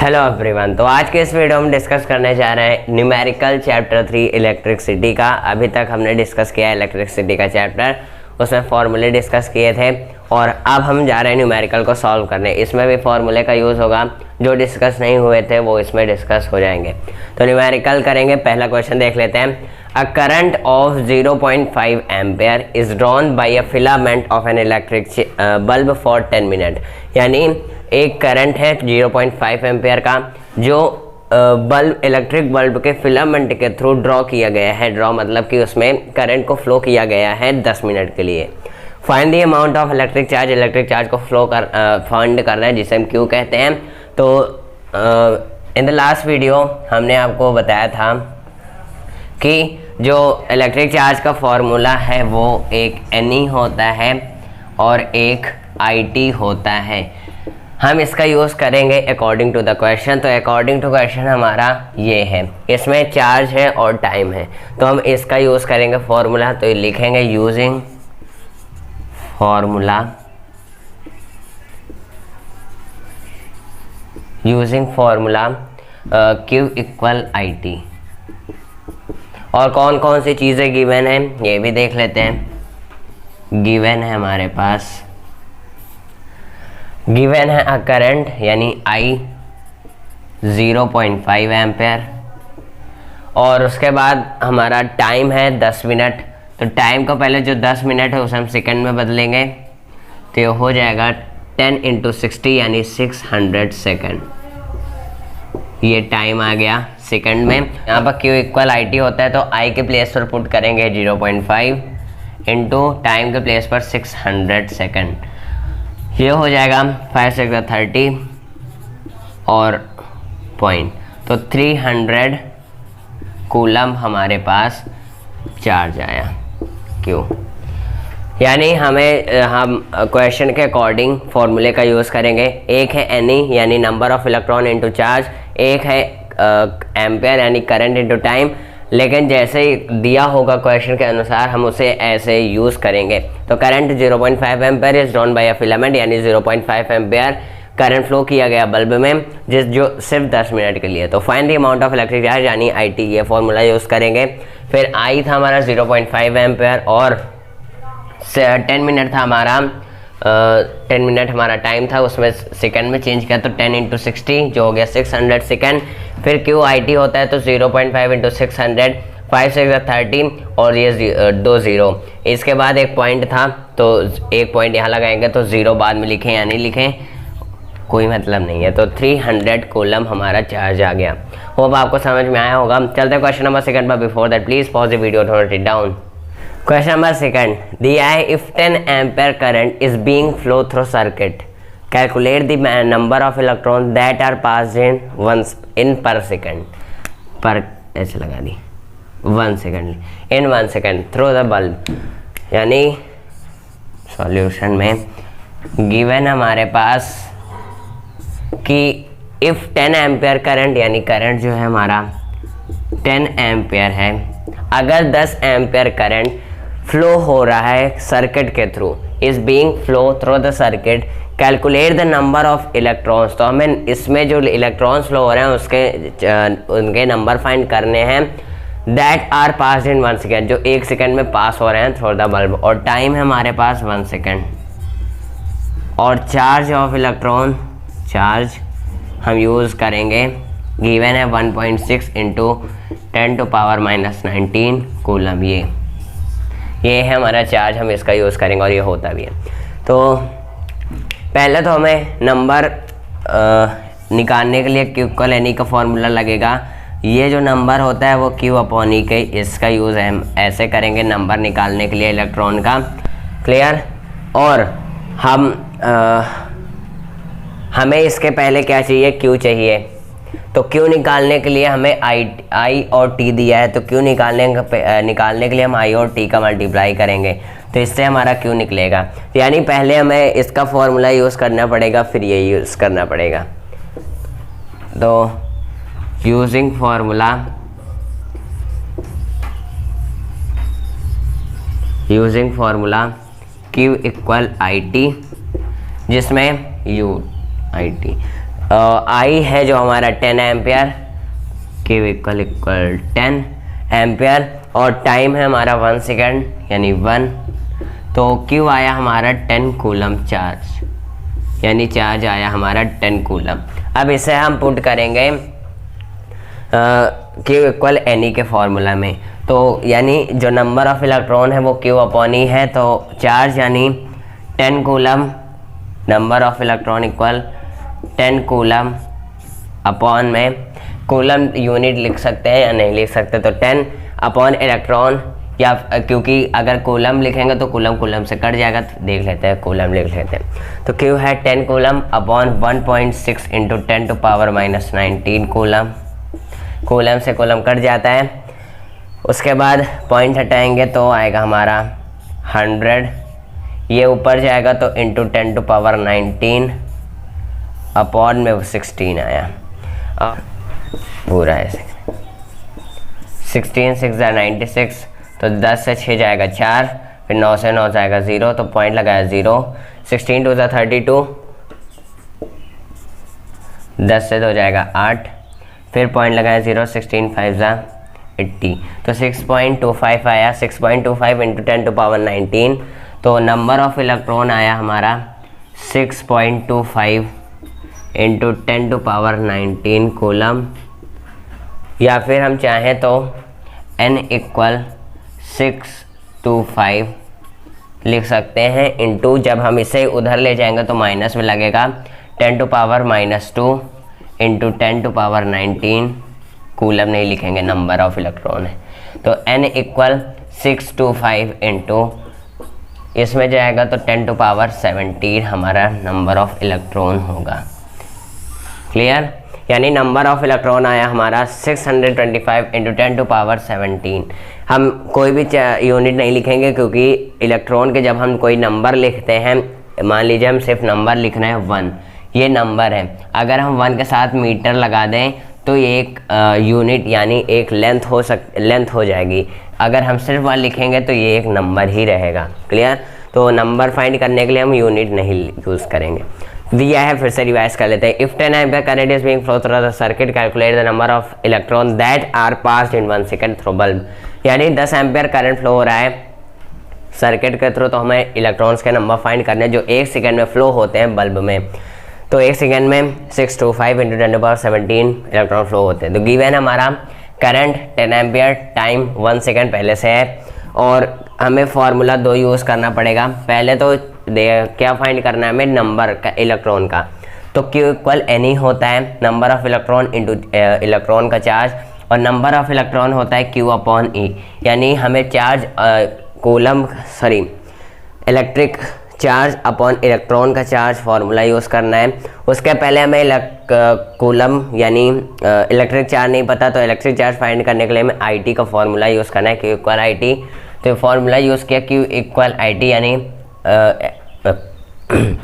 Hello everyone. तो आज के इस वीडियो में डिस्कस करने जा रहे हैं न्यूमेरिकल चैप्टर 3 इलेक्ट्रिसिटी का। अभी तक हमने डिस्कस किया इलेक्ट्रिसिटी का चैप्टर, उसमें फॉर्मूले डिस्कस किए थे और अब हम जा रहे हैं न्यूमेरिकल को सॉल्व करने। इसमें भी फॉर्मूले का यूज़ होगा, जो डिस्कस नहीं हुए थे वो इसमें डिस्कस हो जाएंगे। तो न्यूमेरिकल करेंगे। पहला क्वेश्चन देख लेते हैं। A current of 0.5 ampere is drawn by a filament of an electric bulb for 10 minute. यानी एक करंट है 0.5 एम्पेयर का जो बल्ब इलेक्ट्रिक बल्ब के फिलामेंट के थ्रू ड्रॉ किया गया है। ड्रॉ मतलब कि उसमें करंट को फ्लो किया गया है 10 मिनट के लिए। Find the amount of electric charge को फ्लो फाइंड करना है, जिसे हम क्यू कहते हैं। तो इन द लास्ट वीडियो हमने आपको बताया था कि जो इलेक्ट्रिक चार्ज का फॉर्मूला है वो एक N होता है और एक IT होता है। हम इसका यूज़ करेंगे अकॉर्डिंग टू द क्वेश्चन। तो अकॉर्डिंग टू क्वेश्चन हमारा ये है, इसमें चार्ज है और टाइम है, तो हम इसका यूज़ करेंगे फॉर्मूला। तो लिखेंगे using formula Q equal IT। और कौन कौन सी चीज़ें गिवन है ये भी देख लेते हैं। गिवन है हमारे पास, गिवन है अ करंट यानी I 0.5 एम्पेयर और उसके बाद हमारा टाइम है 10 मिनट। तो टाइम को पहले जो 10 मिनट है उसे हम सेकंड में बदलेंगे, तो ये हो जाएगा 10 × 60 यानी 600 सेकंड। ये टाइम आ गया सेकंड में। यहाँ पर Q इक्वल IT होता है, तो I के प्लेस पर पुट करेंगे 0.5 इंटू टाइम के प्लेस पर 600 सेकंड। ये हो जाएगा 5 6 30 और पॉइंट, तो 300 कूलम हमारे पास चार्ज आया क्यों। यानी हम क्वेश्चन के अकॉर्डिंग फॉर्मूले का यूज़ करेंगे। एक है N यानी number of electron into charge, एक है एम्पेयर यानी करंट इनटू टाइम। लेकिन जैसे ही दिया होगा क्वेश्चन के अनुसार हम उसे ऐसे यूज़ करेंगे। तो current 0.5 ampere is drawn by a filament, यानी 0.5 एम्पेयर करंट फ्लो किया गया बल्ब में जो सिर्फ 10 मिनट के लिए। तो find the amount of electric charge यानी IT, ये फॉर्मूला यूज़ करेंगे। फिर I था हमारा 0.5 एम्पेयर और 10 मिनट था हमारा 10 मिनट हमारा टाइम था, उसमें सेकंड में चेंज किया तो 10 × 60 जो हो गया 600 सेकंड। फिर QIT होता है तो 0.5 × 600 5 6 30 और ये 2 0। इसके बाद एक पॉइंट था तो एक पॉइंट यहाँ लगाएंगे तो 0 बाद में लिखें या नहीं लिखें कोई मतलब नहीं है। तो 300 कूलम हमारा चार्ज आ गया। होप आपको समझ में आया होगा। चलते हैं क्वेश्चन नंबर सेकंड पर। Before that please pause the video, note it down. Question number 2. If 10 ampere current is being flow through circuit, calculate the number of electrons that are passed in per second. पर ऐसे लगा दी 1 second in 1 second through the bulb। यानी solution में given हमारे पास कि if 10 ampere current यानी current जो है हमारा 10 एम्पेयर है, अगर 10 एम्पेयर करंट फ्लो हो रहा है सर्किट के through, is being flow through the circuit, calculate the number of electrons. तो हमें इसमें जो इलेक्ट्रॉन्स फ्लो हो रहे हैं उनके नंबर फाइंड करने हैं that are pass in 1 second, जो 1 सेकेंड में पास हो रहे हैं थ्रू द बल्ब। और टाइम है हमारे पास 1 सेकेंड। और चार्ज ऑफ इलेक्ट्रॉन, चार्ज हम यूज़ करेंगे, गिवन है 1.6 × 10⁻⁻19 कूलम। ये है हमारा चार्ज, हम इसका यूज़ करेंगे और ये होता भी है। तो पहले तो हमें नंबर निकालने के लिए Q इक्वल N का फॉर्मूला लगेगा। ये जो नंबर होता है वो Q/E के, इसका यूज़ हम ऐसे करेंगे नंबर निकालने के लिए इलेक्ट्रॉन का। क्लियर। और हमें इसके पहले क्या चाहिए, Q चाहिए। तो Q निकालने के लिए हमें I और T दिया है, तो Q निकालने के लिए हम I और T का मल्टीप्लाई करेंगे, तो इससे हमारा Q निकलेगा। यानी पहले हमें इसका फॉर्मूला यूज़ करना पड़ेगा, फिर ये यूज़ करना पड़ेगा। तो using formula Q equal IT, जिसमें IT आई है जो हमारा 10 एम्पियर, Q इक्वल 10 एम्पियर, और टाइम है हमारा 1 सेकेंड यानी 1। तो Q आया हमारा 10 कूलम चार्ज, यानी चार्ज आया हमारा 10 कूलम। अब इसे हम पुट करेंगे Q इक्वल NE के फॉर्मूला में। तो यानी जो नंबर ऑफ इलेक्ट्रॉन है वो Q अपॉन E है, तो चार्ज यानी 10 coulomb, number of electron equal 10 coulomb upon में कूलम यूनिट लिख सकते हैं या नहीं लिख सकते, तो 10 अपॉन इलेक्ट्रॉन, या क्योंकि अगर कूलम लिखेंगे तो कूलम से कट जाएगा, तो देख लेते हैं कूलम लिख लेते हैं। तो Q है 10 coulomb upon 1.6 into 10 to power minus 19 coulomb. Coulomb से कूलम कट जाता है, उसके बाद पॉइंट हटाएंगे तो आएगा हमारा 100, ये ऊपर जाएगा तो इंटू 10 टू पावर 19 अपॉन में 16 आया, और पूरा है 16 6 96, तो 10 से 6 जाएगा 4, फिर 9 से 9 जाएगा 0, तो पॉइंट लगाया 0। 16 2 32, 10 से 2 जाएगा 8, फिर पॉइंट लगाया 0, 16 5 80, तो 6.25 आया। 6.25 इंटू 10 टू पावर 19, तो नंबर ऑफ इलेक्ट्रॉन आया हमारा 6.25 इंटू 10 टू पावर 19 कूलम, या फिर हम चाहें तो n इक्वल 625 लिख सकते हैं, इंटू जब हम इसे उधर ले जाएंगे तो माइनस में लगेगा 10 to power -2 into 10 to power 19 coulomb नहीं लिखेंगे, नंबर ऑफ इलेक्ट्रॉन है। तो n इक्वल 625 इंटू इसमें जाएगा तो 10 टू पावर 17 हमारा नंबर ऑफ इलेक्ट्रॉन होगा। क्लियर? यानी नंबर ऑफ इलेक्ट्रॉन आया हमारा 625 इंटू 10 टू पावर 17। हम कोई भी यूनिट नहीं लिखेंगे, क्योंकि इलेक्ट्रॉन के जब हम कोई नंबर लिखते हैं, मान लीजिए हम सिर्फ नंबर लिखना है 1, ये नंबर है, अगर हम 1 के साथ मीटर लगा दें तो ये एक यूनिट यानी एक लेंथ हो जाएगी। अगर हम सिर्फ 1 लिखेंगे तो ये एक नंबर ही रहेगा। क्लियर? तो नंबर फाइंड करने के लिए हम यूनिट नहीं यूज़ करेंगे। दिया है, फिर से रिवाइज कर लेते हैं। If 10 ampere current is being flow through the circuit, calculate the number of electron that are passed in 1 second through bulb. यानी 10 एम्पियर करंट फ्लो हो रहा है सर्किट के थ्रू, तो हमें इलेक्ट्रॉन्स के नंबर फाइंड करने जो 1 सेकंड में फ्लो होते हैं बल्ब में। तो 1 सेकंड में 625 into 10 to power 17 electron flow होते हैं। तो गिवन हमारा करंट 10 एम्पियर, टाइम 1 सेकंड पहले से है, और हमें फार्मूला 2 यूज़ करना पड़ेगा। पहले तो क्या फाइंड करना है हमें, नंबर का इलेक्ट्रॉन का। तो Q इक्वल NE होता है number of electron into electron का चार्ज, और नंबर ऑफ इलेक्ट्रॉन होता है Q अपॉन E। यानी हमें charge electric charge upon electron का चार्ज फार्मूला यूज़ करना है। उसके पहले हमें कूलम यानी इलेक्ट्रिक चार्ज नहीं पता, तो इलेक्ट्रिक चार्ज फाइंड करने के लिए हमें IT का फार्मूला यूज़ करना है, Q इक्वल IT। तो फार्मूला यूज़ किया Q इक्वल IT यानी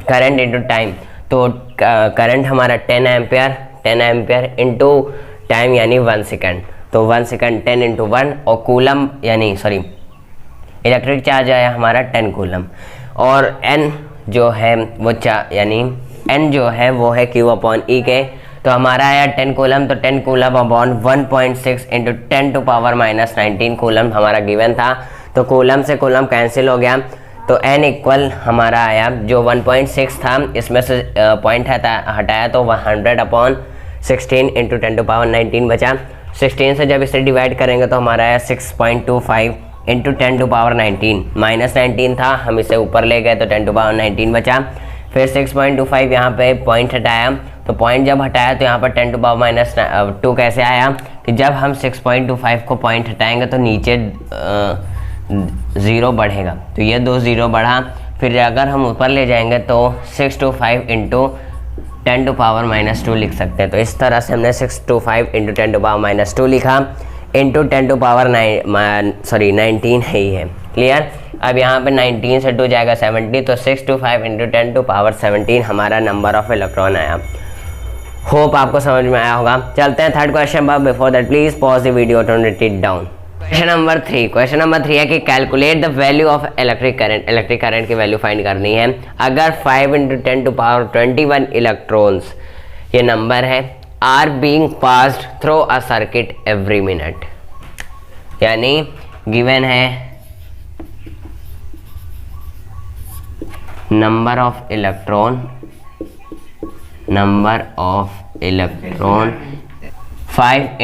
करंट इंटू टाइम। तो करंट हमारा 10 एम्पियर इंटू टाइम यानी 1 सेकंड, तो 1 सेकंड 10 इंटू 1, और कूलम यानी इलेक्ट्रिक चार्ज आया हमारा 10 कूलम, और n जो है वो यानी n जो है वो है Q अपॉन E के। तो हमारा आया 10 कूलम, तो 10 coulomb upon 1.6 into 10 to power -19 coulomb हमारा गिवन था। तो कूलम से कूलम कैंसिल हो गया, तो n इक्वल हमारा आया जो 1.6 था, इसमें से पॉइंट हटाया तो 100 अपॉन 16 इंटू 10 टू पावर 19 बचा। 16 से जब इसे डिवाइड करेंगे तो हमारा आया 6.25 इंटू 10 टू पावर 19, -19 था, हम इसे ऊपर ले गए तो 10 टू पावर 19 बचा। फिर 6.25 यहाँ पे पॉइंट हटाया, तो पॉइंट जब हटाया तो यहाँ पर 10 टू पावर -2 कैसे आया कि जब हम 6.25 को पॉइंट हटाएंगे तो नीचे 0 बढ़ेगा, तो ये 2 0 बढ़ा। फिर अगर हम ऊपर ले जाएंगे तो 625 इंटू 10 टू पावर -2 लिख सकते हैं। तो इस तरह से हमने 625 इंटू 10 टू पावर -2 लिखा, इंटू 10 टू पावर 19 है ही है। क्लियर? अब यहाँ पे 19 से 2 जाएगा 70, तो 625 इंटू 10 टू पावर 17 हमारा नंबर ऑफ इलेक्ट्रॉन आया। होप आपको समझ में आया होगा। चलते हैं थर्ड क्वेश्चन पर। Before that please pause the video to note it down. Question number 3 है कि calculate the value of electric current की वैल्यू फाइंड करनी है। अगर 5 इंटू 10 टू पावर 21 इलेक्ट्रॉन्स ये नंबर है, are being passed through a circuit every minute, यानी given है नंबर ऑफ इलेक्ट्रॉन 5 ×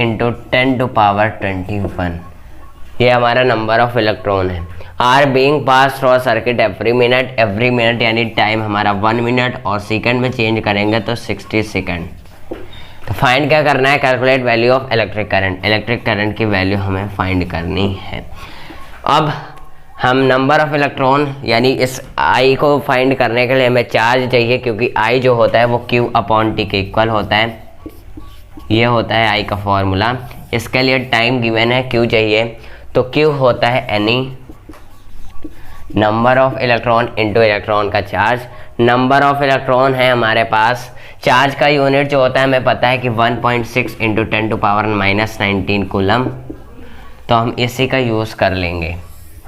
10⁻21, ये हमारा नंबर ऑफ इलेक्ट्रॉन है। Are being pass through circuit every minute यानी टाइम हमारा 1 मिनट और सेकंड में चेंज करेंगे तो 60 सेकंड। तो फाइंड क्या करना है, calculate value of electric current की वैल्यू हमें फाइंड करनी है। अब हम नंबर ऑफ इलेक्ट्रॉन यानी इस आई को फाइंड करने के लिए हमें चार्ज चाहिए, क्योंकि आई जो होता है वो Q/T के इक्वल होता है। ये होता है आई का फॉर्मूला। इसके लिए टाइम गिवन है, Q चाहिए, तो Q होता है any number of electron into electron का चार्ज। नंबर ऑफ इलेक्ट्रॉन है हमारे पास, चार्ज का यूनिट जो होता है हमें पता है कि 1.6 × 10⁻19 कूलम, तो हम इसी का यूज़ कर लेंगे।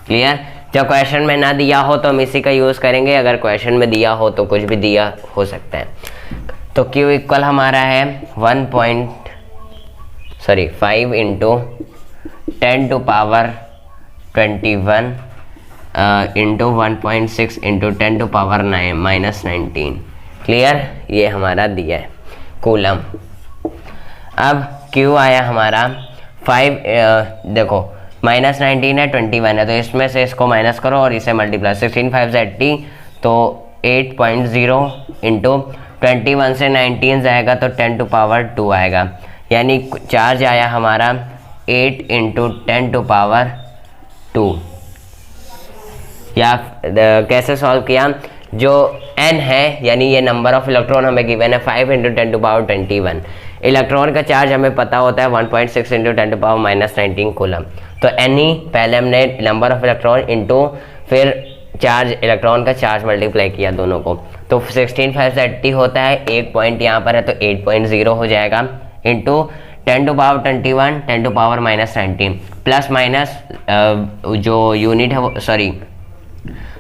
क्लियर? जब क्वेश्चन में ना दिया हो तो हम इसी का यूज़ करेंगे, अगर क्वेश्चन में दिया हो तो कुछ भी दिया हो सकता है। तो Q इक्वल हमारा है 5 × 10⁻21 इंटू 1.6 × 10⁻⁻19। क्लियर? ये हमारा दिया है कूलम। अब Q आया हमारा 5, देखो -19 है, 21 है, तो इसमें से इसको माइनस करो और इसे मल्टीप्लाई, 16 5 × 80, तो 8.0 इंटू 21 से 19 जाएगा तो 10⁻2 आएगा, यानी चार्ज आया हमारा 8 × 10⁻2। या कैसे सॉल्व किया, जो n है यानी ये नंबर ऑफ इलेक्ट्रॉन हमें गिवन है 5 × 10⁻21, इलेक्ट्रॉन का चार्ज हमें पता होता है 1.6 × 10⁻⁻19 कूलम। तो एनी पहले हमने नंबर ऑफ इलेक्ट्रॉन इंटू फिर चार्ज, इलेक्ट्रॉन का चार्ज मल्टीप्लाई किया दोनों को, तो 16 5 से 80 होता है, एक पॉइंट यहाँ पर है तो 8.0 हो जाएगा, इंटू 10⁻21 10⁻⁻19 प्लस माइनस जो यूनिट है वो, सॉरी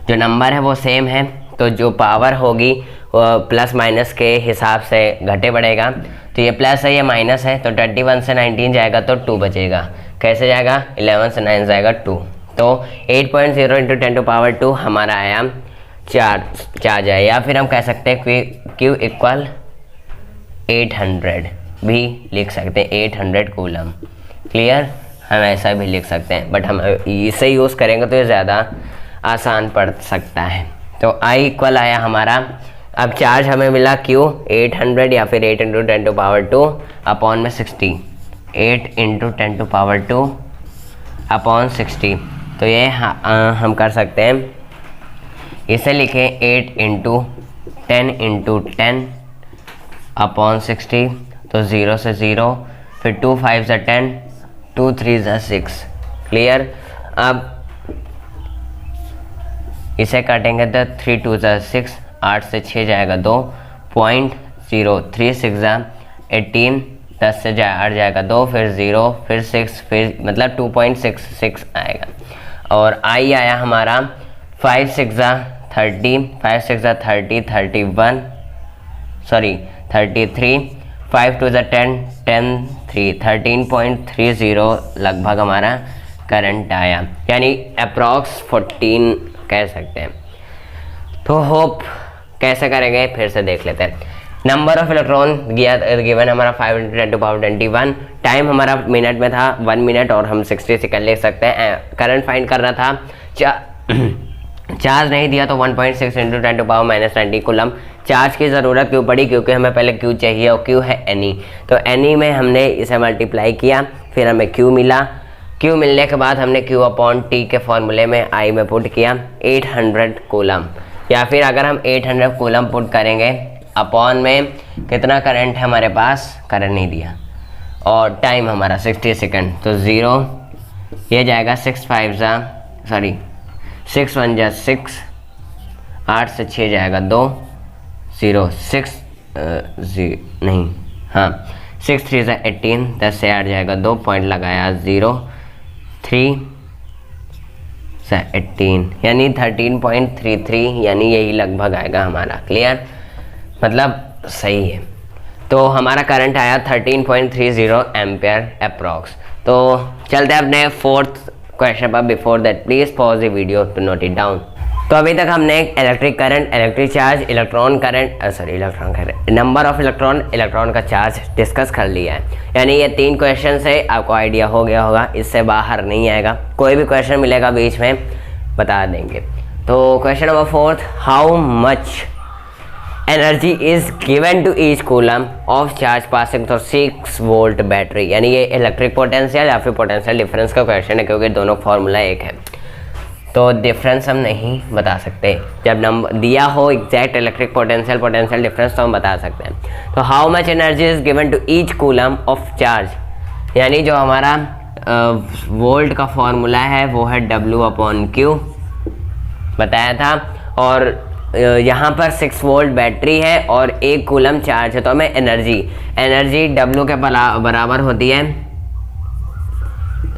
जो नंबर है वो सेम है, तो जो पावर होगी प्लस माइनस के हिसाब से घटे बढ़ेगा, तो ये प्लस है ये माइनस है, तो 21 से 19 जाएगा तो 2 बचेगा। कैसे जाएगा, 11 से 9 जाएगा 2, तो 8.0 × 10⁻2 हमारा आया चार्ज है। या फिर हम कह सकते हैं Q इक्वल 800 भी लिख सकते हैं, 800 कूलम। क्लियर? हम ऐसा भी लिख सकते हैं, बट हम इसे यूज़ करेंगे तो ये ज़्यादा आसान पड़ सकता है। तो I इक्वल आया हमारा, अब चार्ज हमें मिला Q 800 या फिर 8 × 10⁻2 अपॉन में 60, 8 × 10⁻2 अपॉन 60, तो ये हम कर सकते हैं, इसे लिखें 8 × 10 × 10 अपॉन 60, तो 0 से 0, फिर 2 5 × 10, 2 3 × 6। क्लियर? अब इसे काटेंगे तो 3 2 × 6, 8 से 6 जाएगा 2, 0.0, 3 6 × 18, 10 से 8 जाएगा 2, फिर 0, फिर 6, फिर मतलब 2.66 आएगा। और I आया हमारा 5 6 × 30, 5 6 × 30, 31, सॉरी 33, 5 2 × 10, 10 3, 13.30 लगभग हमारा करंट आया, यानी अप्रॉक्स 14 कह सकते हैं। तो होप कैसे करेंगे फिर से देख लेते हैं। नंबर ऑफ इलेक्ट्रॉन गिवन हमारा 5 × 10⁻21, टाइम हमारा मिनट में था 1 मिनट और हम 60 सेकंड ले सकते हैं। करंट फाइंड करना था, चार्ज नहीं दिया तो 1.6 × 10⁻⁻90 कूलम। चार्ज की ज़रूरत क्यों पड़ी, क्योंकि हमें पहले Q चाहिए और Q है एनी, तो एनी में हमने इसे मल्टीप्लाई किया, फिर हमें Q मिला। Q मिलने के बाद हमने Q/T के फॉर्मूले में I में पुट किया 800 कूलम, या फिर अगर हम 800 कूलम पुट करेंगे अपॉन में कितना करंट है हमारे पास, करंट नहीं दिया, और टाइम हमारा 60 सेकंड, तो 0 ये जाएगा 6 1 × 6, 8 से 6 जाएगा 2, 0 6 नहीं हाँ 6 3 × 18, 10 से 8 जाएगा 2, पॉइंट लगाया 0 3 से 18 यानी 13.33, यानी यही लगभग आएगा हमारा। क्लियर? मतलब सही है। तो हमारा करंट आया 13.30 एम्पियर अप्रॉक्स। तो चलते हैं अपने फोर्थ क्वेश्चन पर। Before that please pause the video to note it down. तो अभी तक हमने electric current, electric charge, electron current, number of electron का चार्ज डिस्कस कर लिया है। यानी ये 3 क्वेश्चन से आपको आइडिया हो गया होगा, इससे बाहर नहीं आएगा। कोई भी क्वेश्चन मिलेगा बीच में बता देंगे। तो question number 4, how much energy is given to each coulomb of charge passing through 6 volt battery. यानी ये इलेक्ट्रिक पोटेंशियल या फिर पोटेंशियल डिफरेंस का क्वेश्चन है, क्योंकि दोनों फॉर्मूला एक है, तो डिफरेंस हम नहीं बता सकते। जब नंबर दिया हो exact electric potential, potential difference, तो हम बता सकते हैं। तो how much energy is given to each coulomb of charge, यानी जो हमारा वोल्ट का फॉर्मूला है वो है W/Q बताया था। और यहाँ पर 6 वोल्ट बैटरी है और 1 कूलम चार्ज है, तो हमें एनर्जी W के बराबर होती है।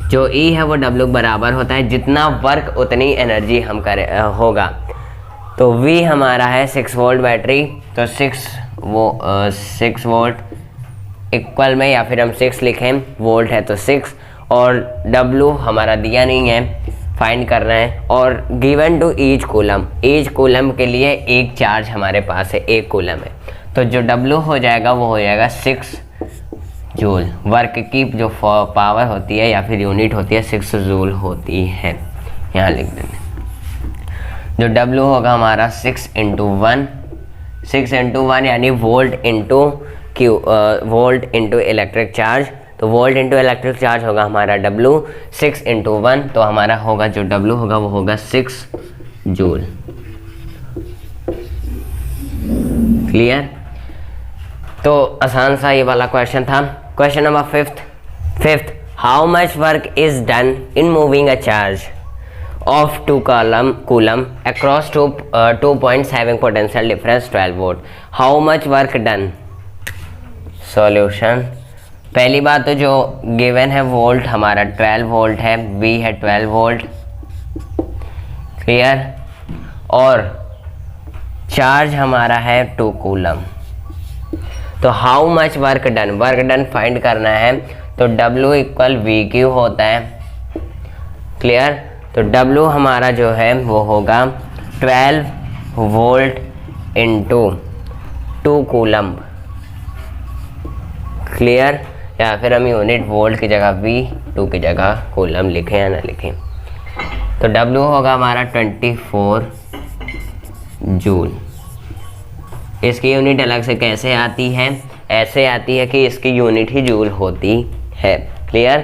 जो E है वो W बराबर होता है, जितना वर्क उतनी एनर्जी हम होगा। तो V हमारा है 6 वोल्ट बैटरी, तो 6 वोल्ट इक्वल में, या फिर हम 6 लिखें, वोल्ट है तो 6, और W हमारा दिया नहीं है, फाइंड करना है। और गिवन टू ईच कूलम के लिए एक चार्ज हमारे पास है, 1 कूलम है, तो जो W हो जाएगा वो हो जाएगा 6 जूल। वर्क की जो पावर होती है या फिर यूनिट होती है 6 जूल होती है, यहाँ लिख देंगे। जो W होगा हमारा 6 × 1 यानी वोल्ट इंटू इलेक्ट्रिक चार्ज। तो वोल्ट इंटू इलेक्ट्रिक चार्ज होगा हमारा W, 6 × 1, तो हमारा होगा जो W होगा वो होगा 6 जूल। क्लियर? तो आसान सा ये वाला क्वेश्चन था। Question number 5, how much work is done in moving a charge of 2 coulomb across 2.7 potential difference 12 volt. How much work done. Solution, पहली बात तो जो गिवन है वोल्ट हमारा 12 वोल्ट है, V है 12 वोल्ट, क्लियर। और चार्ज हमारा है 2 कूलम। तो how much work done find करना है, तो W = VQ होता है, क्लियर। तो W हमारा जो है वो होगा 12 वोल्ट इंटू 2 कूलम, क्लियर। या फिर हम यूनिट वोल्ट की जगह V, 2 की जगह कूलम लिखें या ना लिखें। तो W होगा हमारा 24 जूल। इसकी यूनिट अलग से कैसे आती है? ऐसे आती है कि इसकी यूनिट ही जूल होती है, क्लियर।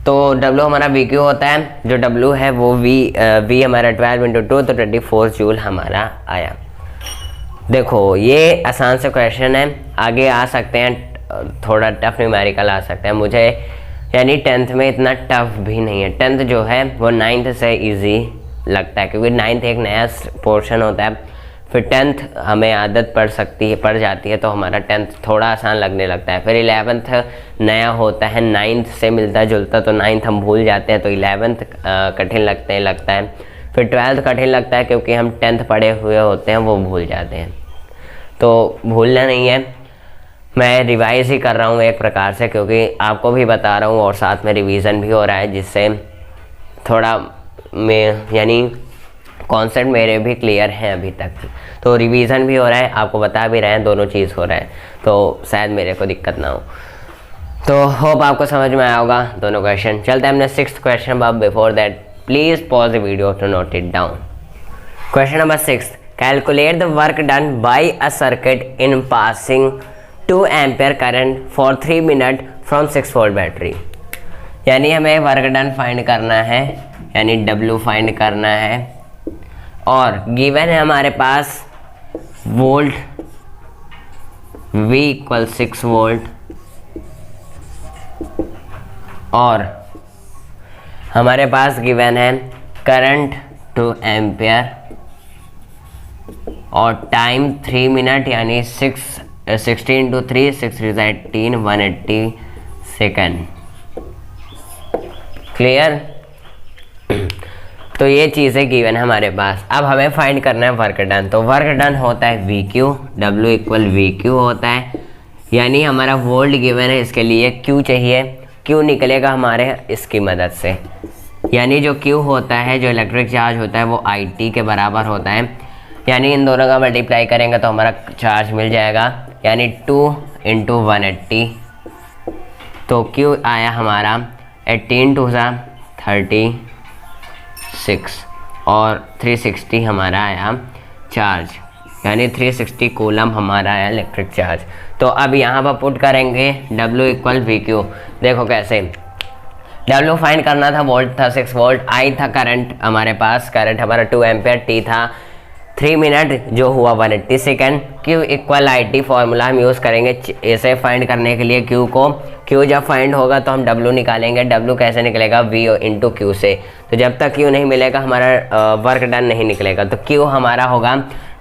तो W हमारा VQ होता है, जो W है वो V हमारा 12 × 2, तो 24 जूल हमारा आया। देखो ये आसान से क्वेश्चन है, आगे आ सकते हैं, थोड़ा टफ न्यूमेरिकल आ सकते हैं मुझे, यानी 10th में इतना टफ भी नहीं है। 10th जो है वो 9th से इजी लगता है, क्योंकि 9th एक नया पोर्शन होता है, फिर 10th हमें आदत पड़ जाती है, तो हमारा 10th थोड़ा आसान लगने लगता है। फिर 11th नया होता है, 9th से मिलता जुलता, तो 9th हम भूल जाते हैं, तो 11th कठिन लगता है। फिर 12th कठिन लगता है, क्योंकि हम 10th पढ़े हुए होते हैं, वो भूल जाते हैं। तो भूलना नहीं है, मैं रिवाइज ही कर रहा हूँ एक प्रकार से, क्योंकि आपको भी बता रहा हूँ और साथ में रिवीजन भी हो रहा है, जिससे थोड़ा यानी कॉन्सेप्ट मेरे भी क्लियर हैं अभी तक। तो रिवीजन भी हो रहा है, आपको बता भी रहे हैं, दोनों चीज़ हो रहा है, तो शायद मेरे को दिक्कत ना हो। तो होप आपको समझ में आया होगा दोनों क्वेश्चन। चलते हैं हमने 6th क्वेश्चन पर। Before that please pause the video to note it down. Question number 6, calculate the work done by a circuit in passing 2 ampere current for 3 minute from 6 volt battery. यानी हमें work done find करना है, यानी W find करना है, और given है हमारे पास वोल्ट V = 6 वोल्ट, और हमारे पास गिवन है करंट 2 एम्पियर और टाइम 3 मिनट, यानी 16 × 3, 6 × 18, 180 सेकेंड, क्लियर। तो ये चीज़ें गिवन है हमारे पास। अब हमें फाइंड करना है वर्क डन। तो वर्क डन होता है we Q, W equal we Q होता है, यानी हमारा वोल्ट गिवन है, इसके लिए क्यू चाहिए। क्यू निकलेगा हमारे इसकी मदद से, यानी जो क्यू होता है, जो इलेक्ट्रिक चार्ज होता है, वो आई टी के बराबर होता है, यानी इन दोनों का मल्टीप्लाई करेंगे तो हमारा चार्ज मिल जाएगा, यानी 2 × 180। तो क्यू आया हमारा 18 2 36 और 360 हमारा आया चार्ज, यानी 360 कूलम हमारा आया इलेक्ट्रिक चार्ज। तो अब यहाँ पर पुट करेंगे W इक्वल वी क्यू। देखो कैसे, W फाइंड करना था, वोल्ट था 6 वोल्ट, I था करंट हमारे पास, करंट हमारा 2 एम्पियर, T था 3 मिनट जो हुआ 180 second. Q equal I T formula हम यूज़ करेंगे इसे फाइंड करने के लिए Q को। Q जब फाइंड होगा तो हम W निकालेंगे। W कैसे निकलेगा? V इंटू Q से। तो जब तक Q नहीं मिलेगा हमारा वर्क डन नहीं निकलेगा। तो Q हमारा होगा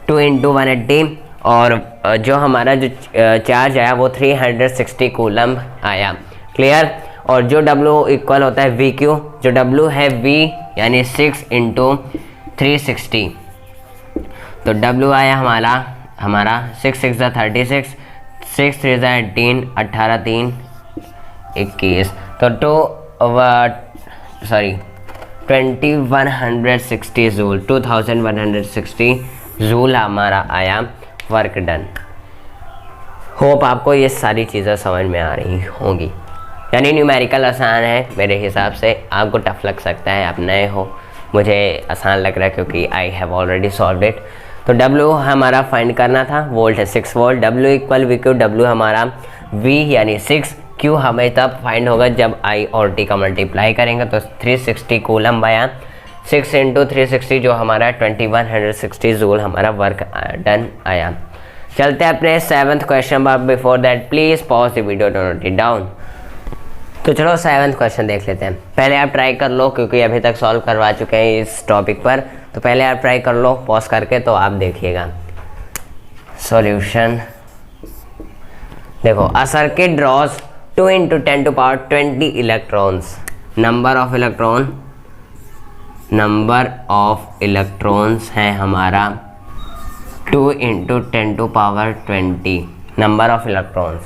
2 × 180 और जो हमारा जो चार्ज आया वो 360 कूलम आया। क्लियर? और जो W इक्वल होता है V Q, जो W है V यानी 6 × 360। तो W आया हमारा 6 6 36, 6 3 18, 18 3 21। तो 2160 जूल, 2160 जूल हमारा आया वर्क डन। होप आपको ये सारी चीज़ें समझ में आ रही होंगी। यानी न्यूमेरिकल आसान है मेरे हिसाब से, आपको टफ लग सकता है, आप नए हो, मुझे आसान लग रहा है क्योंकि I have already solved it. तो W हमारा फाइंड करना था, वोल्ट है 6 volt, W equal we Q, W हमारा V यानी 6, Q हमें तब फाइंड होगा जब I और T का मल्टीप्लाई करेंगे। तो 360 कूलम आया, 6 × 360 जो हमारा 2160 जूल हमारा वर्क डन आया। चलते हैं अपने 7th क्वेश्चन पर। Before that please pause the video to note it down. तो चलो 7th क्वेश्चन देख लेते हैं। पहले आप ट्राई कर लो क्योंकि अभी तक सॉल्व करवा चुके हैं इस टॉपिक पर, तो पहले आप ट्राई कर लो पॉज करके, तो आप देखिएगा सॉल्यूशन। देखो, a circuit draws 2 × 10⁻20 electrons. Number of electrons है हमारा 2 × 10⁻20 number of electrons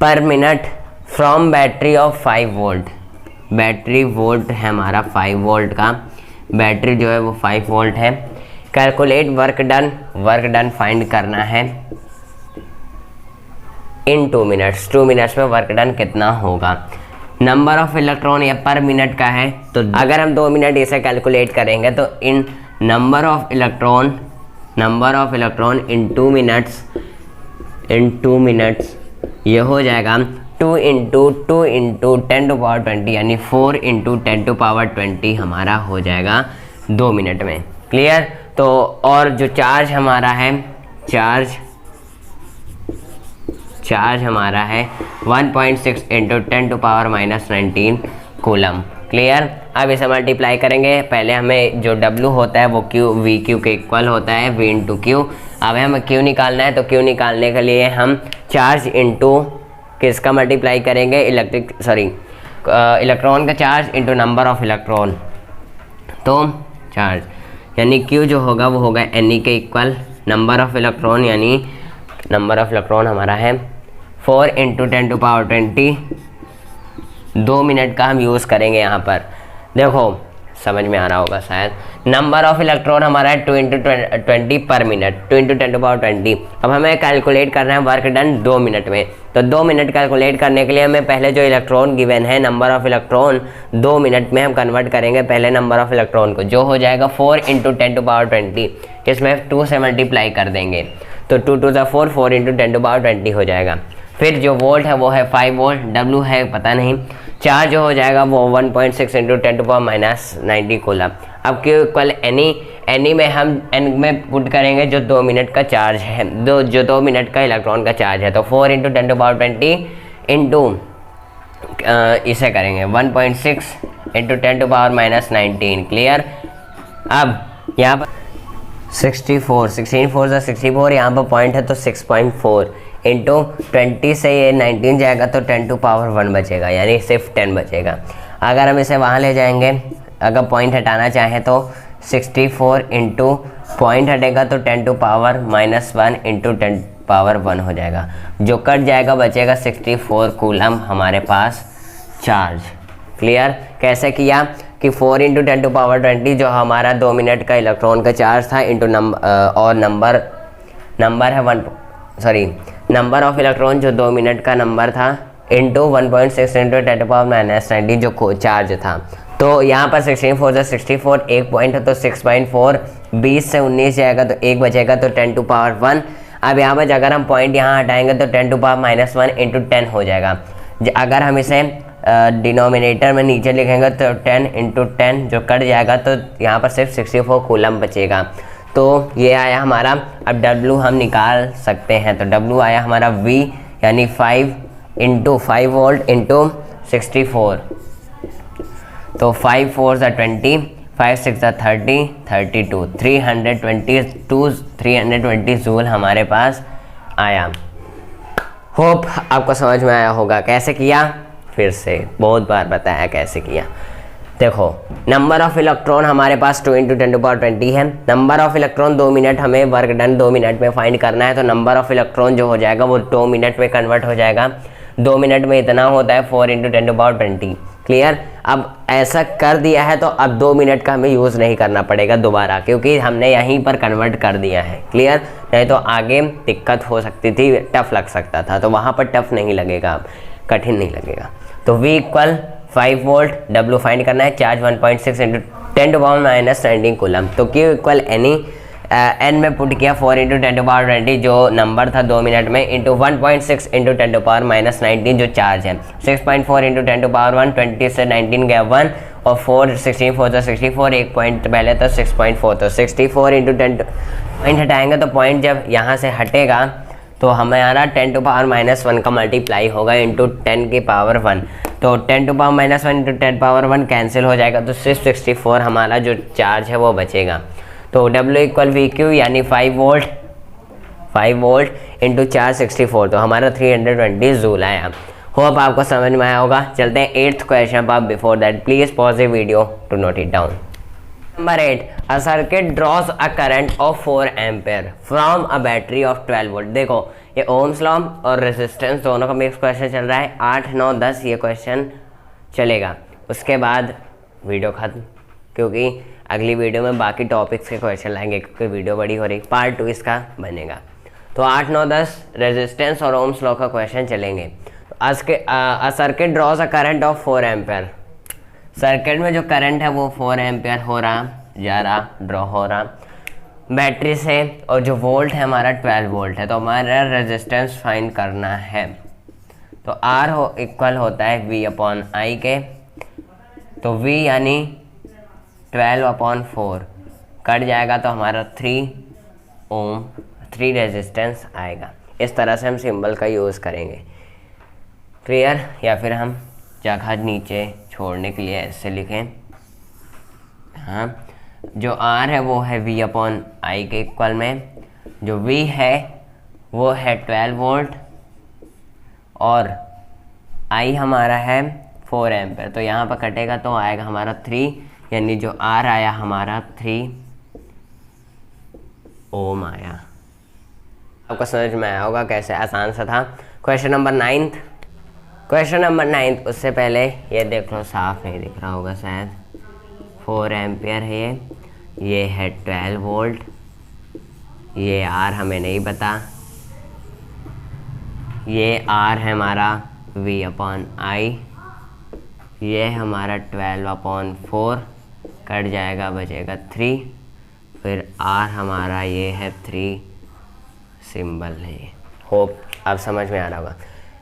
per minute from battery of 5 volt. Battery volt है हमारा 5 वोल्ट का, बैटरी जो है वो 5 वोल्ट है। कैलकुलेट वर्क डन फाइंड करना है इन 2 मिनट्स। 2 मिनट्स में वर्क डन कितना होगा। नंबर ऑफ इलेक्ट्रॉन या पर मिनट का है, तो अगर हम 2 मिनट इसे कैलकुलेट करेंगे तो in number of electron in 2 minutes ये हो जाएगा 2 × 10⁻20 यानी 4 × 10⁻20 हमारा हो जाएगा 2 मिनट में। क्लियर? तो और जो चार्ज हमारा है, चार्ज हमारा है 1.6 × 10⁻−19 कूलम। क्लियर? अब इसे मल्टीप्लाई करेंगे। पहले हमें जो W होता है वो V Q के इक्वल होता है, V × Q। अब हमें Q निकालना है, तो Q निकालने के लिए हम चार्ज इंटू किसका मल्टीप्लाई करेंगे, इलेक्ट्रॉन का charge into number of electron. तो चार्ज यानी Q जो होगा वो होगा Ne के इक्वल नंबर ऑफ इलेक्ट्रॉन, यानी नंबर ऑफ इलेक्ट्रॉन हमारा है 4 × 10⁻20। 2 मिनट का हम यूज़ करेंगे यहाँ पर। देखो समझ में आ रहा होगा शायद। नंबर ऑफ इलेक्ट्रॉन हमारा है 2 × 20 पर मिनट, 2 × 10⁻20। अब हमें कैलकुलेट करना है वर्क डन 2 मिनट में। तो 2 मिनट कैलकुलेट करने के लिए हमें पहले जो इलेक्ट्रॉन गिवन है, नंबर ऑफ इलेक्ट्रॉन, 2 मिनट में हम कन्वर्ट करेंगे पहले नंबर ऑफ इलेक्ट्रॉन को, जो हो जाएगा 4 × 10⁻20। इसमें 2 से मल्टीप्लाई कर देंगे तो 2 2 4, 4 × 10⁻20 हो जाएगा। फिर जो वोल्ट है वो है 5 वोल्ट, W है पता नहीं। चार्ज जो हो जाएगा वो 1.6 × 10⁻−90 कूलम। अब Q इक्वल Ni में हम N में पुट करेंगे जो 2 मिनट का चार्ज है, जो 2 मिनट का इलेक्ट्रॉन का चार्ज है। तो 4 × 10⁻20 इंटू इसे करेंगे 1.6 × 10⁻−19। क्लियर? अब यहाँ पर 16 4 64, यहाँ पर पॉइंट है तो 6.4 इंटू 20 से ये 19 जाएगा तो 10⁻1 बचेगा, यानी सिर्फ 10 बचेगा। अगर हम इसे वहाँ ले जाएंगे अगर पॉइंट हटाना चाहें तो 64 इंटू पॉइंट हटेगा तो 10 टू पावर -1 इंटू 10 पावर 1 हो जाएगा, जो कट जाएगा बचेगा 64 कूलम हमारे पास चार्ज। क्लियर? कैसे किया कि 4 इंटू 10 टू पावर 20 जो हमारा 2 मिनट का इलेक्ट्रॉन का चार्ज था इंटू नंबर है नंबर ऑफ इलेक्ट्रॉन जो 2 मिनट का नंबर था इंटू 1.6 इंटू 10 टू पावर -90 जो चार्ज था। तो यहाँ पर 64 से 64 एक पॉइंट है तो 6.4, 20 से 19 जाएगा तो 1 बचेगा तो 10 टू पावर 1। अब यहाँ पर अगर हम पॉइंट यहाँ हटाएंगे तो 10 टू पावर -1 इंटू 10 हो जाएगा। अगर हम इसे डिनोमिनेटर में नीचे लिखेंगे तो 10 इंटू 10 जो कट जाएगा तो यहाँ पर सिर्फ 64 कूलम बचेगा। तो ये आया हमारा। अब W हम निकाल सकते हैं, तो W आया हमारा V यानी 5 इंटू 5 वोल्ट इंटू 64। तो 5 4 20, 5 6 30, 32, 320 जूल हमारे पास आया। होप आपको समझ में आया होगा। कैसे किया, फिर से बहुत बार बताया कैसे किया। देखो नंबर ऑफ इलेक्ट्रॉन हमारे पास 2 इंटू 10 टू पावर 20 है। नंबर ऑफ इलेक्ट्रॉन 2 मिनट हमें वर्क डन 2 मिनट में फाइंड करना है, तो नंबर ऑफ इलेक्ट्रॉन जो हो जाएगा वो 2 मिनट में कन्वर्ट हो जाएगा। 2 मिनट में इतना होता है 4 इंटू 10 टू पावर 20। क्लियर? अब ऐसा कर दिया है तो अब 2 मिनट का हमें यूज़ नहीं करना पड़ेगा दोबारा, क्योंकि हमने यहीं पर कन्वर्ट कर दिया है। क्लियर? नहीं तो आगे दिक्कत हो सकती थी, टफ लग सकता था, तो वहाँ पर टफ नहीं लगेगा, अब कठिन नहीं लगेगा। तो V equal 5 volt, W find करना है, charge 1.6 into 10 to power -19 coulomb. तो Q इक्वल N में पुट किया 4 इंटू 10 टू पावर 20 जो नंबर था 2 मिनट में इंटू 1.6 इंटू 10 टू पावर -19 जो चार्ज है। 6.4 इंटू 10 टू पावर 1, 20 से 19 गया 1 और 4 64 तो 64, एक पॉइंट पहले तो 6.4 तो 64 इंटू 10 पॉइंट हटाएंगे तो पॉइंट जब यहाँ से हटेगा तो हमारा 10 टू पावर -1 का मल्टीप्लाई होगा इंटू 10 की पावर 1। तो 10 to power -1 into 10 power 1 cancel हो जाएगा, तो सिर्फ 64 हमारा जो चार्ज है वो बचेगा। तो W इक्वल VQ यानी 5 वोल्ट इंटू चार्ज 64, तो हमारा 320 जूल आया। होप आपको समझ में आया होगा। चलते हैं 8th क्वेश्चन पर। Before that please pause the video to note it down. Number 8, a circuit draws a current of 4 ampere from a battery of 12 volt। देखो ये ओम्स लॉ और रेजिस्टेंस दोनों का मिक्स क्वेश्चन चल रहा है। 8, 9, 10 ये क्वेश्चन चलेगा, उसके बाद वीडियो खत्म, क्योंकि अगली वीडियो में बाकी टॉपिक्स के क्वेश्चन लाएंगे, क्योंकि वीडियो बड़ी हो रही। पार्ट 2 इसका बनेगा। तो 8, 9, 10 रेजिस्टेंस और ओम्स लॉ का क्वेश्चन चलेंगे। तो आज के circuit draws a current of 4 ampere. Circuit में जो करंट है वो 4 एम्पियर ड्रॉ हो रहा बैटरी से, और जो वोल्ट है हमारा 12 वोल्ट है। तो हमारा रेजिस्टेंस फाइंड करना है। तो R इक्वल होता है V/I के। तो V यानी 12/4 कट जाएगा तो हमारा 3 ओम 3 रेजिस्टेंस आएगा। इस तरह से हम सिंबल का यूज़ करेंगे। क्लियर? या फिर हम जगह नीचे छोड़ने के लिए ऐसे लिखें। हाँ, जो R है वो है V/I के इक्वल में, जो V है वो है 12 वोल्ट और I हमारा है 4 एम्पेयर। तो यहाँ पर कटेगा तो आएगा हमारा 3, यानी जो R आया हमारा 3 ओम आया। आपको समझ में आया होगा कैसे, आसान सा था। क्वेश्चन नंबर 9, उससे पहले ये देख लो, साफ नहीं दिख रहा होगा शायद। 4 एम्पियर है ये है 12 वोल्ट, ये R हमें नहीं पता, ये R है हमारा V/I, ये हमारा 12/4 कट जाएगा बचेगा 3, फिर R हमारा ये है 3 सिंबल है। होप आप समझ में आ रहा होगा।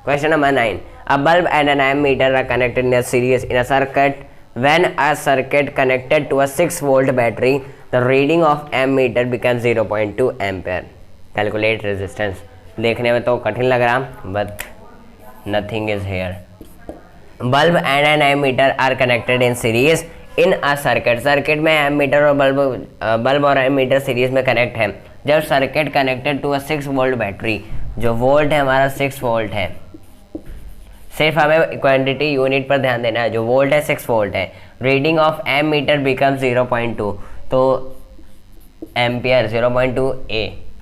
Question number 9. A bulb and an ammeter are connected in a series in a circuit. When a circuit connected to a 6 volt battery, the reading of ammeter becomes 0.2 ampere. Calculate resistance. देखने में तो कठिन लग रहा, but nothing is here. Bulb and an ammeter are connected in series in a circuit. Circuit में ammeter और bulb और ammeter series में कनेक्ट है। जब circuit connected to a 6 volt battery, जो वोल्ट है हमारा 6 वोल्ट है, सिर्फ हमें क्वांटिटी यूनिट पर ध्यान देना है। जो वोल्ट है 6 वोल्ट है। Reading of ammeter becomes 0.2, तो एम्पियर 0.2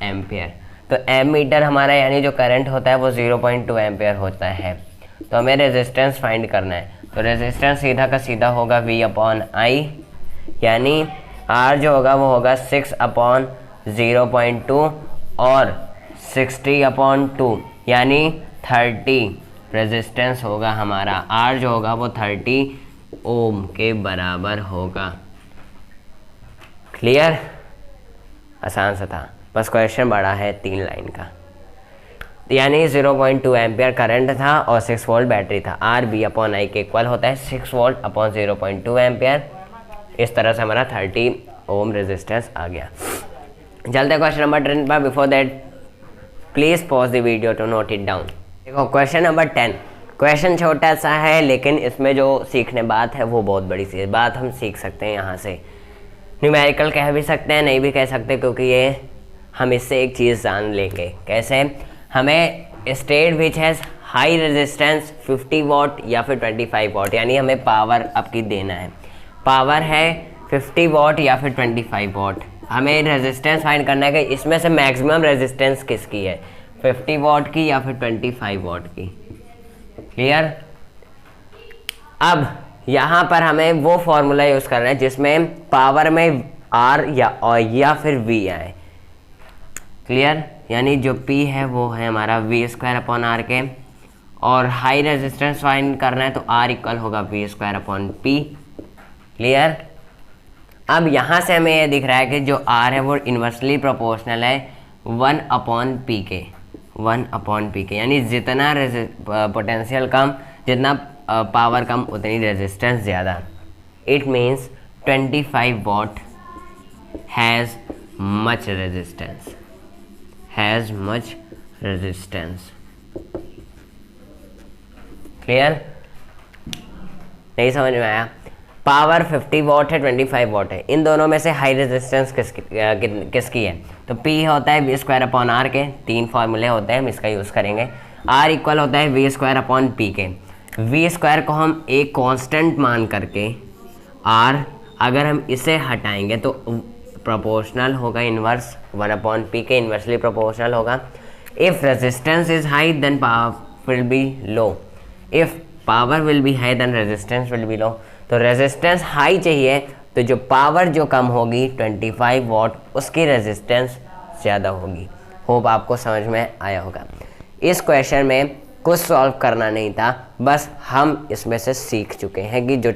एम्पियर, तो एम मीटर हमारा यानी जो करंट होता है वो 0.2 एम्पियर होता है। तो हमें रेजिस्टेंस फाइंड करना है, तो रेजिस्टेंस सीधा का सीधा होगा V/I, यानी R जो होगा वो होगा 6/0.2 और 60/2 यानी 30 रेजिस्टेंस होगा हमारा। R जो होगा वो 30 ओम के बराबर होगा। क्लियर? आसान सा था, बस क्वेश्चन बड़ा है 3 लाइन का। यानी 0.2 एम्पियर करंट था और 6 वोल्ट बैटरी था। R V/I के इक्वल होता है 6 वोल्ट अपॉन 0.2 एम्पियर। इस तरह से हमारा 30 ओम रेजिस्टेंस आ गया। चलते क्वेश्चन नंबर 10 पर। Before that please pause the video to note it down. देखो क्वेश्चन नंबर 10, क्वेश्चन छोटा सा है लेकिन इसमें जो सीखने बात है वो बहुत बड़ी सी बात हम सीख सकते हैं यहाँ से। न्यूमेरिकल कह भी सकते हैं, नहीं भी कह सकते, क्योंकि ये हम इससे एक चीज़ जान लेंगे। कैसे? हमें state which has high resistance 50 what या फिर 25 वॉट, यानी हमें पावर आपकी देना है। पावर है 50 वॉट या फिर 25 वॉट। हमें रेजिस्टेंस फाइंड करना है कि इसमें से मैक्सिमम रेजिस्टेंस किसकी है, 50 वॉट की या फिर 25 वॉट की। क्लियर? अब यहाँ पर हमें वो फॉर्मूला यूज़ करना है जिसमें पावर में R या फिर V आए। क्लियर? यानी जो P है वो है हमारा V²/R के, और हाई रेजिस्टेंस फाइंड करना है तो R इक्वल होगा V²/P। क्लियर? अब यहाँ से हमें ये दिख रहा है कि जो R है वो इन्वर्सली प्रोपोर्शनल है 1/P के, 1/P के, यानी जितना पोटेंशियल कम, जितना पावर कम, उतनी रेजिस्टेंस ज़्यादा। It means 25 what has much resistance, has much resistance. Clear? नहीं समझ में आया? पावर 50 वॉट है, 25 वॉट है, इन दोनों में से हाई रेजिस्टेंस किसकी है? तो P होता है V²/R के। 3 फार्मूले होते हैं, हम इसका यूज़ करेंगे। R इक्वल होता है V²/P के। V² को हम एक कांस्टेंट मान करके R अगर हम इसे हटाएंगे तो प्रोपोर्शनल होगा, इन्वर्स 1/P के इन्वर्सली प्रोपोर्शनल होगा। If resistance is high then power will be low, if power will be high then resistance will be low. तो रेजिस्टेंस हाई चाहिए तो जो पावर जो कम होगी 25 वॉट, उसकी रेजिस्टेंस ज़्यादा होगी। होप आपको समझ में आया होगा। इस क्वेश्चन में कुछ सॉल्व करना नहीं था, बस हम इसमें से सीख चुके हैं कि जो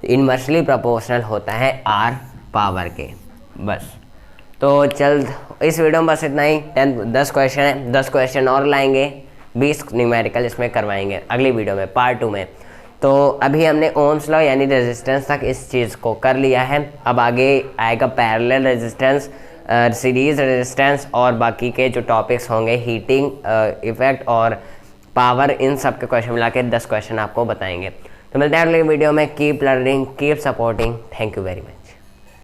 इन्वर्सली प्रोपोर्शनल होता है R पावर के। बस तो चल इस वीडियो में बस इतना ही। 10 क्वेश्चन है, 10 क्वेश्चन और लाएंगे, 20 न्यूमेरिकल इसमें करवाएंगे अगली वीडियो में, पार्ट 2 में। तो अभी हमने ओम्स लॉ यानी रेजिस्टेंस तक इस चीज़ को कर लिया है। अब आगे आएगा पैरेलल रेजिस्टेंस, सीरीज रेजिस्टेंस और बाकी के जो टॉपिक्स होंगे, हीटिंग इफेक्ट और पावर, इन सब के क्वेश्चन मिला के 10 क्वेश्चन आपको बताएंगे। तो मिलते हैं अगले वीडियो में। Keep learning, keep supporting. Thank you very much.